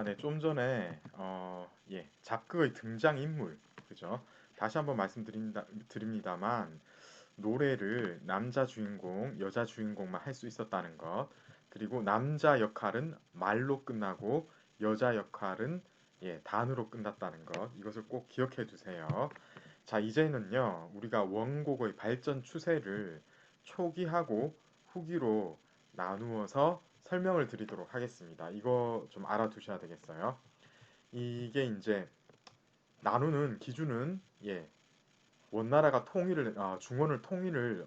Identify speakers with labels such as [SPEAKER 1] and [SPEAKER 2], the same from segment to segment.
[SPEAKER 1] 네. 좀 전에 잡그의 등장인물, 그죠? 다시 한번 드립니다만 노래를 남자 주인공, 여자 주인공만 할 수 있었다는 것, 그리고 남자 역할은 말로 끝나고 여자 역할은 단으로 끝났다는 것, 이것을 꼭 기억해 두세요. 자, 이제는요, 우리가 원곡의 발전 추세를 초기하고 후기로 나누어서 설명을 드리도록 하겠습니다. 이거 좀 알아두셔야 되겠어요. 이게 이제 나누는 기준은 원나라가 중원을 통일을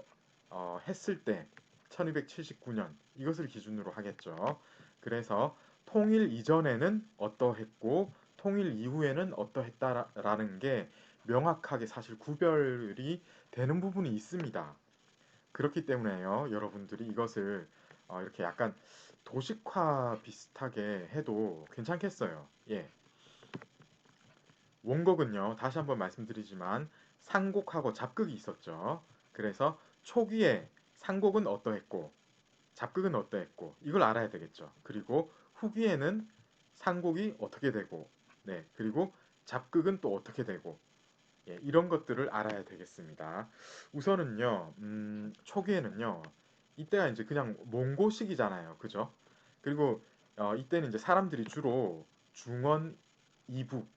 [SPEAKER 1] 했을 때 1279년 이것을 기준으로 하겠죠. 그래서 통일 이전에는 어떠했고 통일 이후에는 어떠했다라는 게 명확하게 사실 구별이 되는 부분이 있습니다. 그렇기 때문에요. 여러분들이 이것을 이렇게 약간 도식화 비슷하게 해도 괜찮겠어요. 예. 원곡은요, 다시 한번 말씀드리지만 상곡하고 잡극이 있었죠. 그래서 초기에 상곡은 어떠했고 잡극은 어떠했고 이걸 알아야 되겠죠. 그리고 후기에는 상곡이 어떻게 되고 그리고 잡극은 또 어떻게 되고 이런 것들을 알아야 되겠습니다. 우선은요, 초기에는요, 이때가 이제 그냥 몽고식이잖아요. 그죠? 그리고 이때는 이제 사람들이 주로 중원, 이북,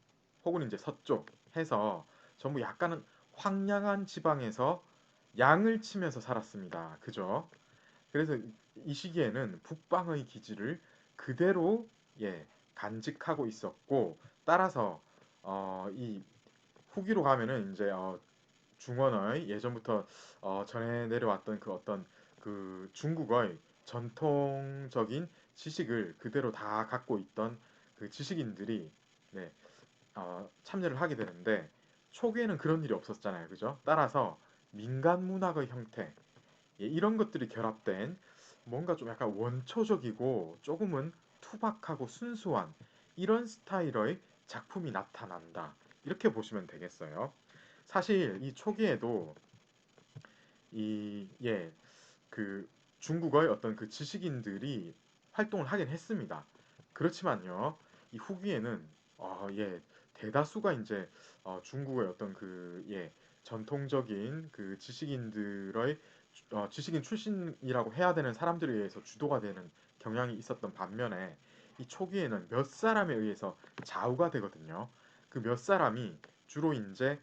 [SPEAKER 1] 혹은 이제 서쪽 해서 전부 약간은 황량한 지방에서 양을 치면서 살았습니다. 그죠? 그래서 이 시기에는 북방의 기지를 그대로 간직하고 있었고 따라서 이 후기로 가면은 이제 중원의 예전부터 전해 내려왔던 그 어떤 그 중국의 전통적인 지식을 그대로 다 갖고 있던 그 지식인들이 네, 참여를 하게 되는데 초기에는 그런 일이 없었잖아요. 그죠? 따라서 민간 문학의 형태 이런 것들이 결합된 뭔가 좀 약간 원초적이고 조금은 투박하고 순수한 이런 스타일의 작품이 나타난다. 이렇게 보시면 되겠어요. 사실 이 초기에도 이, 그 중국의 어떤 그 지식인들이 활동을 하긴 했습니다. 그렇지만요, 이 후기에는, 대다수가 이제, 중국의 어떤 전통적인 그 지식인들의, 지식인 출신이라고 해야 되는 사람들에 의해서 주도가 되는 경향이 있었던 반면에, 이 초기에는 몇 사람에 의해서 좌우가 되거든요. 그 몇 사람이 주로 이제,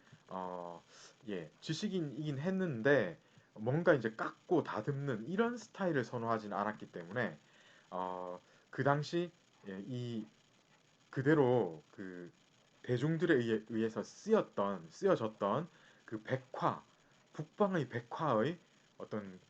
[SPEAKER 1] 지식인이긴 했는데, 뭔가 이제 깎고 다듬는 이런 스타일을 선호하진 않았기 때문에 그 당시 이 그대로 그 대중들에 의해서 쓰여졌던 그 백화 북방의 백화의 어떤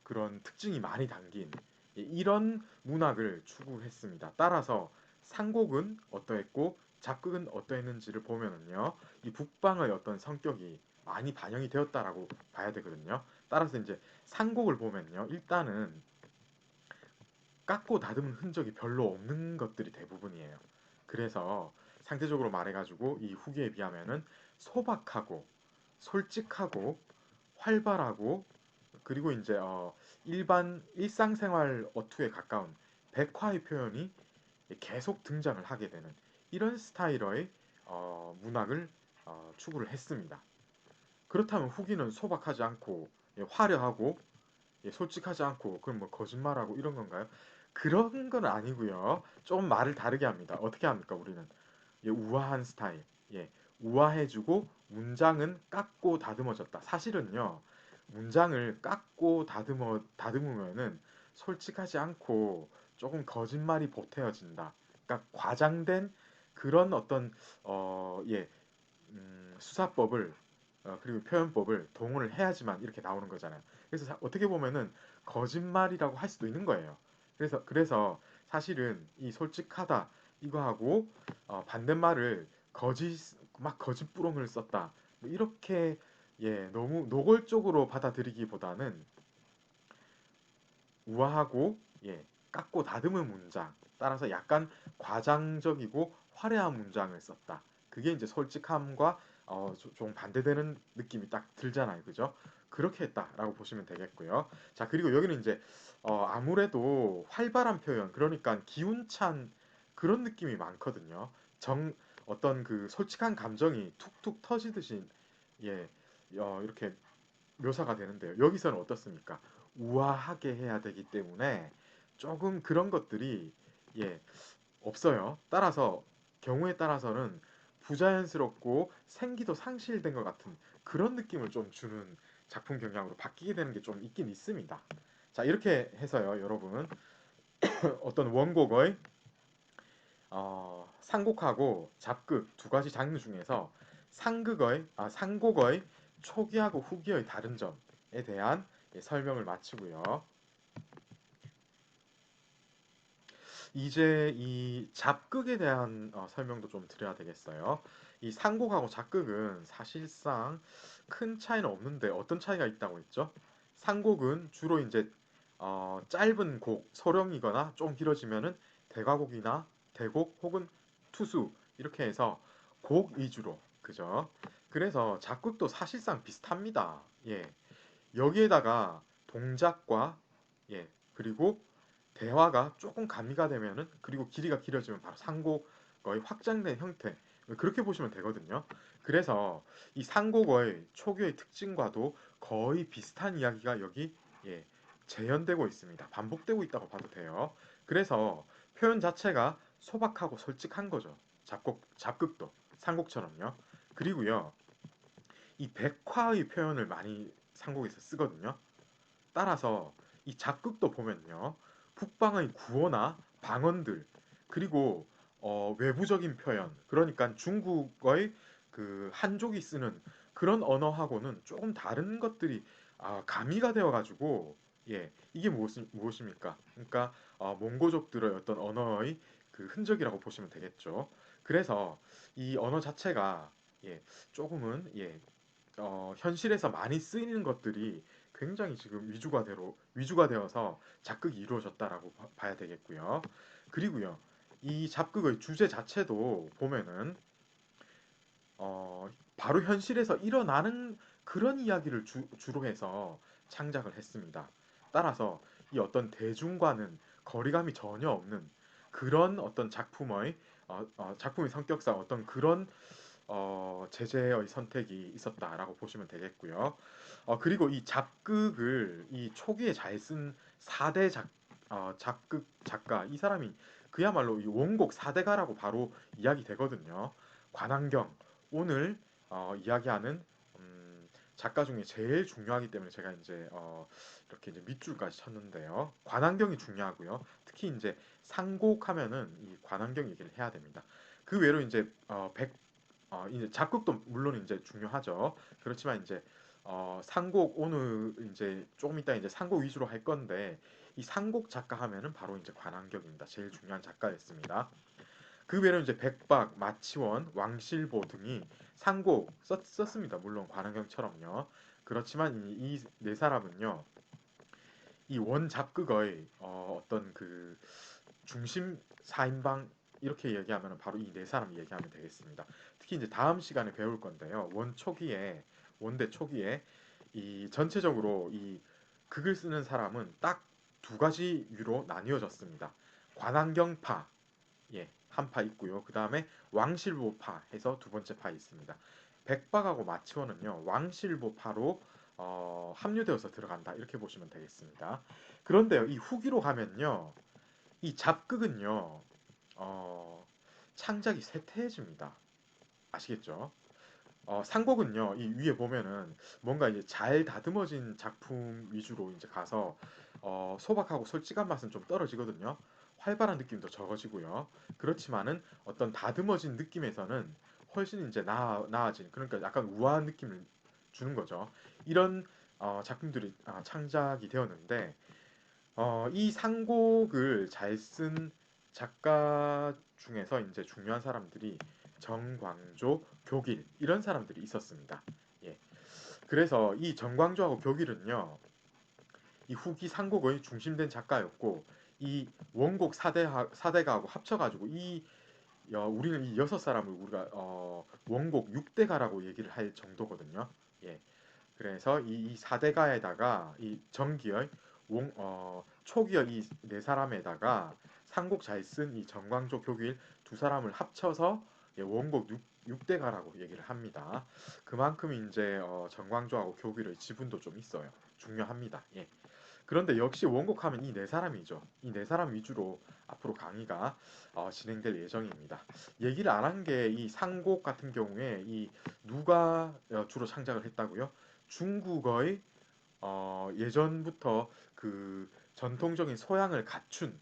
[SPEAKER 1] 그런 특징이 많이 담긴 이런 문학을 추구했습니다. 따라서 상곡은 어떠했고 작극은 어떠했는지를 보면은요, 이 북방의 어떤 성격이 많이 반영이 되었다라고 봐야 되거든요. 따라서 이제 상곡을 보면요, 일단은 깎고 다듬은 흔적이 별로 없는 것들이 대부분이에요. 그래서 상대적으로 말해가지고 이 후기에 비하면은 소박하고 솔직하고 활발하고 그리고 이제 일반 일상생활 어투에 가까운 백화의 표현이 계속 등장을 하게 되는 이런 스타일의 문학을 추구를 했습니다. 그렇다면 후기는 소박하지 않고 화려하고 솔직하지 않고 그럼 뭐 거짓말하고 이런 건가요? 그런 건 아니고요. 좀 말을 다르게 합니다. 어떻게 합니까 우리는? 우아한 스타일. 우아해지고 문장은 깎고 다듬어졌다. 사실은요. 문장을 깎고 다듬으면은 솔직하지 않고 조금 거짓말이 보태어진다. 그러니까 과장된 그런 어떤 수사법을 그리고 표현법을 동원을 해야지만 이렇게 나오는 거잖아요. 그래서 어떻게 보면은 거짓말이라고 할 수도 있는 거예요. 그래서 사실은 이 솔직하다 이거하고 반대말을 거짓부렁을 썼다. 뭐 이렇게 너무 노골적으로 받아들이기보다는 우아하고 깎고 다듬은 문장 따라서 약간 과장적이고 화려한 문장을 썼다. 그게 이제 솔직함과 좀 반대되는 느낌이 딱 들잖아요. 그죠? 그렇게 했다라고 보시면 되겠고요. 자, 그리고 여기는 이제 아무래도 활발한 표현, 그러니까 기운찬 그런 느낌이 많거든요. 정 어떤 그 솔직한 감정이 툭툭 터지듯이 예, 이렇게 묘사가 되는데요. 여기서는 어떻습니까? 우아하게 해야 되기 때문에 조금 그런 것들이 예, 없어요. 따라서 경우에 따라서는 부자연스럽고 생기도 상실된 것 같은 그런 느낌을 좀 주는 작품 경향으로 바뀌게 되는 게 좀 있긴 있습니다. 자, 이렇게 해서요, 여러분. 어떤 원곡의 상곡하고 잡극 두 가지 장르 중에서 상곡의 초기하고 후기의 다른 점에 대한 설명을 마치고요. 이제 이 잡극에 대한 설명도 좀 드려야 되겠어요. 이 상곡하고 잡극은 사실상 큰 차이는 없는데 어떤 차이가 있다고 했죠? 상곡은 주로 이제 짧은 곡, 소령이거나 좀 길어지면은 대과곡이나 대곡 혹은 투수 이렇게 해서 곡 위주로 그죠? 그래서 잡극도 사실상 비슷합니다. 예. 여기에다가 동작과 예, 그리고 대화가 조금 가미가 되면은 그리고 길이가 길어지면 바로 상곡의 확장된 형태 그렇게 보시면 되거든요. 그래서 이 상곡의 초기의 특징과도 거의 비슷한 이야기가 여기 예, 재현되고 있습니다. 반복되고 있다고 봐도 돼요. 그래서 표현 자체가 소박하고 솔직한 거죠. 잡극도 상곡처럼요. 그리고요, 이 백화의 표현을 많이 상곡에서 쓰거든요. 따라서 이 작극도 보면요. 북방의 구어나 방언들 그리고 외부적인 표현 그러니까 중국의 그 한족이 쓰는 그런 언어하고는 조금 다른 것들이 가미가 되어 가지고 예 이게 무엇입니까? 그러니까 몽고족들의 어떤 언어의 그 흔적이라고 보시면 되겠죠. 그래서 이 언어 자체가 예 조금은 현실에서 많이 쓰이는 것들이 굉장히 지금 위주가 되어서 작극이 이루어졌다라고 봐야 되겠고요. 그리고요, 이 작극의 주제 자체도 보면은 바로 현실에서 일어나는 그런 이야기를 주로 해서 창작을 했습니다. 따라서 이 어떤 대중과는 거리감이 전혀 없는 그런 어떤 작품의 성격상 어떤 그런 제재의 선택이 있었다라고 보시면 되겠고요. 그리고 이 잡극을 이 초기에 잘 쓴 4대 작극 작가 이 사람이 그야말로 이 원곡 4대가라고 바로 이야기되거든요. 관왕경 오늘 이야기하는 작가 중에 제일 중요하기 때문에 제가 이제 이렇게 이제 밑줄까지 쳤는데요. 관왕경이 중요하고요. 특히 이제 상곡하면은 이 관왕경 얘기를 해야 됩니다. 그 외로 이제 이제 작곡도 물론 이제 중요하죠. 그렇지만 이제 상곡 오늘 이제 조금 이따 이제 상곡 위주로 할 건데 이 상곡 작가 하면은 바로 이제 관왕경입니다. 제일 중요한 작가였습니다. 그 외에는 이제 백박, 마치원, 왕실보 등이 상곡 썼습니다. 물론 관왕경처럼요. 그렇지만 이 네 사람은요. 이 원작극의 어떤 그 중심 4인방 이렇게 얘기하면 바로 이 네 사람 얘기하면 되겠습니다. 특히 이제 다음 시간에 배울 건데요. 원대 초기에 이 전체적으로 이 극을 쓰는 사람은 딱 두 가지 유로 나뉘어졌습니다. 관왕경파 예, 한 파 있고요. 그 다음에 왕실보파 해서 두 번째 파 있습니다. 백박하고 마치원은요. 왕실보파로 합류되어서 들어간다 이렇게 보시면 되겠습니다. 그런데요. 이 후기로 가면요. 이 잡극은요, 창작이 쇠퇴해집니다. 아시겠죠? 상곡은요, 이 위에 보면은 뭔가 이제 잘 다듬어진 작품 위주로 이제 가서 소박하고 솔직한 맛은 좀 떨어지거든요. 활발한 느낌도 적어지고요. 그렇지만은 어떤 다듬어진 느낌에서는 훨씬 이제 나아진 그러니까 약간 우아한 느낌을 주는 거죠. 이런 작품들이 창작이 되었는데 이 상곡을 잘 쓴 작가 중에서 이제 중요한 사람들이 정광조, 교길 이런 사람들이 있었습니다. 예. 그래서 이 정광조하고 교길은요, 이 후기 상곡의 중심된 작가였고, 이 원곡 사대가하고 합쳐가지고 우리는 이 여섯 사람을 우리가 원곡 6대가라고 얘기를 할 정도거든요. 예. 그래서 이 4대가에다가 이 전기의 초기의 이 네 사람에다가 상곡 잘 쓴 이 정광조, 교길 두 사람을 합쳐서 원곡 6대가라고 얘기를 합니다. 그만큼 이제 정광조하고 교길의 지분도 좀 있어요. 중요합니다. 예. 그런데 역시 원곡하면 이 네 사람이죠. 이 네 사람 위주로 앞으로 강의가 진행될 예정입니다. 얘기를 안 한 게 이 상곡 같은 경우에 이 누가 주로 창작을 했다고요? 중국의 예전부터 그 전통적인 소양을 갖춘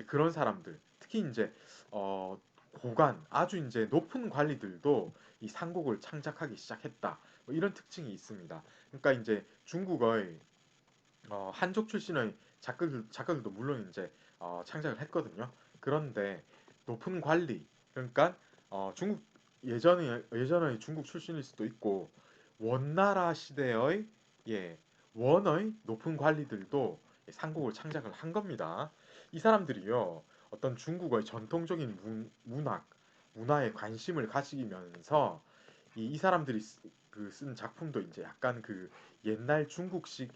[SPEAKER 1] 그런 사람들, 특히 이제 고관, 아주 이제 높은 관리들도 이 상곡을 창작하기 시작했다. 뭐 이런 특징이 있습니다. 그러니까 이제 중국의 한족 출신의 작가들도 물론 이제 창작을 했거든요. 그런데 높은 관리, 그러니까 중국 예전의 중국 출신일 수도 있고 원나라 시대의 예, 원의 높은 관리들도 상곡을 창작을 한 겁니다. 이 사람들이요, 어떤 중국의 전통적인 문화에 관심을 가지면서 이 사람들이 쓴 작품도 이제 약간 그 옛날 중국식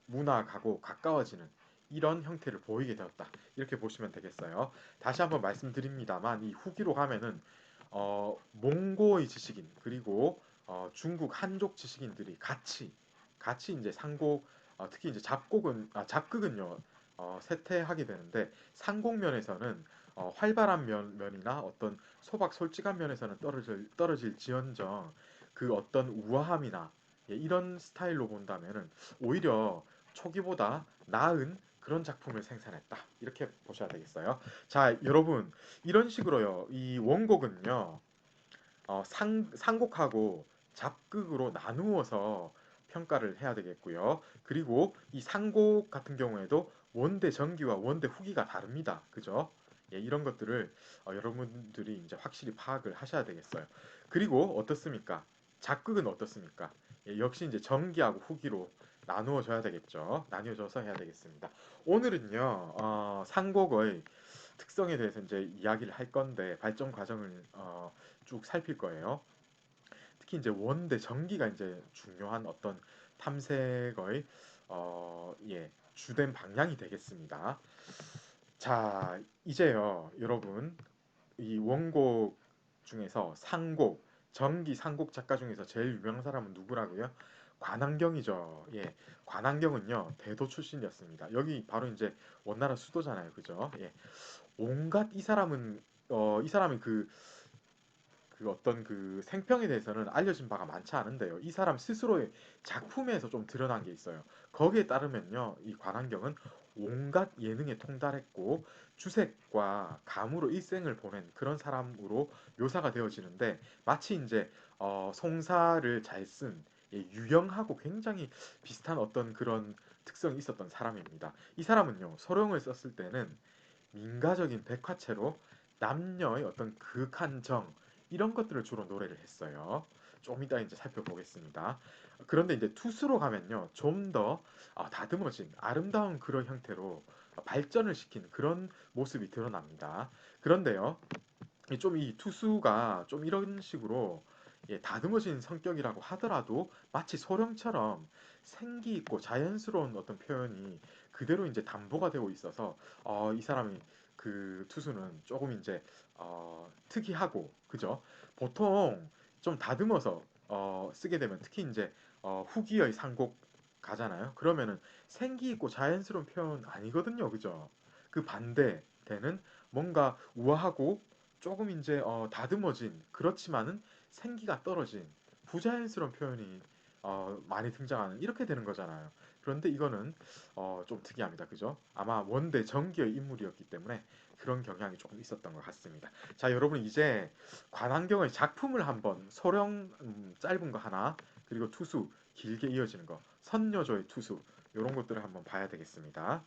[SPEAKER 1] 문학하고 가까워지는 이런 형태를 보이게 되었다. 이렇게 보시면 되겠어요. 다시 한번 말씀드립니다만 이 후기로 가면은 몽고의 지식인 그리고 중국 한족 지식인들이 같이 이제 상곡 특히 이제 잡극은요 쇠퇴하게 되는데 상곡면에서는 활발한 면이나 어떤 소박 솔직한 면에서는 떨어질지언정 그 어떤 우아함이나 이런 스타일로 본다면은 오히려 초기보다 나은 그런 작품을 생산했다. 이렇게 보셔야 되겠어요. 자, 여러분 이런 식으로요. 이 원곡은요. 상곡하고 잡극으로 나누어서 평가를 해야 되겠고요. 그리고 이 상곡 같은 경우에도 원대 전기와 원대 후기가 다릅니다. 그죠? 예, 이런 것들을 여러분들이 이제 확실히 파악을 하셔야 되겠어요. 그리고 어떻습니까? 잡극은 어떻습니까? 예, 역시 이제 전기하고 후기로 나누어져야 되겠죠. 나뉘어져서 해야 되겠습니다. 오늘은요, 상곡의 특성에 대해서 이제 이야기를 할 건데 발전 과정을 쭉 살필 거예요. 특히 이제 원대 전기가 이제 중요한 어떤 탐색의 주된 방향이 되겠습니다. 자, 이제요, 여러분 이 원곡 중에서 상곡, 전기 상곡 작가 중에서 제일 유명한 사람은 누구라고요? 관왕경이죠. 예, 관왕경은요 대도 출신이었습니다. 여기 바로 이제 원나라 수도잖아요, 그죠? 예, 온갖 이 사람이 그 어떤 그 생평에 대해서는 알려진 바가 많지 않은데요. 이 사람 스스로의 작품에서 좀 드러난 게 있어요. 거기에 따르면요, 이 관왕경은 온갖 예능에 통달했고 주색과 감으로 일생을 보낸 그런 사람으로 묘사가 되어지는데 마치 이제 송사를 잘 쓴 유영하고 굉장히 비슷한 어떤 그런 특성이 있었던 사람입니다. 이 사람은요, 소령을 썼을 때는 민가적인 백화체로 남녀의 어떤 극한 정 이런 것들을 주로 노래를 했어요. 좀 이따 이제 살펴보겠습니다. 그런데 이제 투수로 가면요, 좀 더 다듬어진 아름다운 그런 형태로 발전을 시킨 그런 모습이 드러납니다. 그런데요, 좀 이 투수가 좀 이런 식으로 다듬어진 성격이라고 하더라도 마치 소령처럼 생기 있고 자연스러운 어떤 표현이 그대로 이제 담보가 되고 있어서 이 사람이 그 투수는 조금 이제 특이하고 그죠? 보통 좀 다듬어서 쓰게 되면 특히 이제 후기의 상곡 가잖아요. 그러면은 생기 있고 자연스러운 표현 아니거든요, 그죠? 그 반대 되는 뭔가 우아하고 조금 이제 다듬어진 그렇지만은 생기가 떨어진 부자연스러운 표현이 많이 등장하는 이렇게 되는 거잖아요. 그런데 이거는 좀 특이합니다. 그죠? 아마 원대 정기의 인물이었기 때문에 그런 경향이 조금 있었던 것 같습니다. 자, 여러분 이제 관환경의 작품을 한번 소령 짧은 거 하나 그리고 투수 길게 이어지는 거 선녀조의 투수 이런 것들을 한번 봐야 되겠습니다.